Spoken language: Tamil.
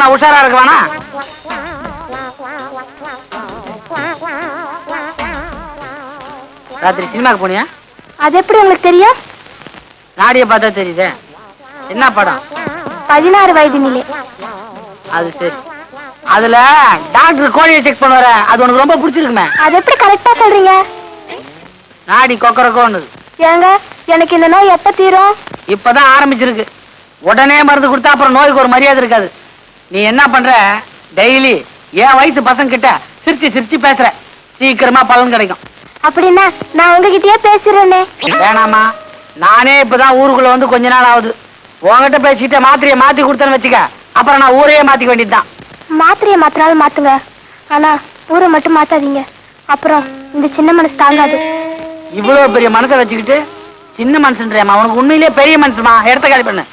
நேரம் நான் உஷாரா இருக்க வேணா? ராத்திரி சினிமாக்கு போனியா? அது எப்படி உங்களுக்கு தெரியும்? நாடிய பார்த்தா தெரியுதே. என்ன படம்? 16 வயது நிலை. அது சரி. அதுல டாக்டர் கோழியை செக் பண்ணுவார, அது உனக்கு ரொம்ப பிடிச்சிருக்குமே. அது எப்படி கரெக்டா சொல்றீங்க? நாடி கொக்கரக்கோன்னு. ஏங்க, எனக்கு இந்த நோய் எப்ப தீரும்? இப்பதான் ஆரம்பிச்சிருக்கு. உடனே மருந்து கொடுத்தா அப்புறம் நோய்க்கு ஒரு மரியாதை இருக்காது. நீ என்ன பண்ற? டெய்லி என் வயசு பசங்க கிட்ட சிரிச்சு சிரிச்சு பேசுற, சீக்கிரமா பலன் கிடைக்கும். அப்படின்னா நான் உங்ககிட்டயே பேசுறேனே. வேணாமா, நானே இப்பதான் ஊருக்குள்ள வந்து கொஞ்ச நாள் ஆகுது. உங்ககிட்ட பேசிட்டு மாத்திரையை மாத்தி கொடுத்தேன்னு வச்சுக்க, அப்புறம் நான் ஊரையே மாத்திக்க வேண்டியதுதான். மாத்திரையை மாத்தினாலும் மாத்துங்க, ஆனா ஊரை மட்டும் மாத்தாதீங்க. அப்புறம் இந்த சின்ன மனசு தாங்காது. இவ்வளவு பெரிய மனசை வச்சுக்கிட்டு சின்ன மனுஷன்றியாமா? உனக்கு உண்மையிலேயே பெரிய மனுஷமா? இடத்த காலி பண்ணு.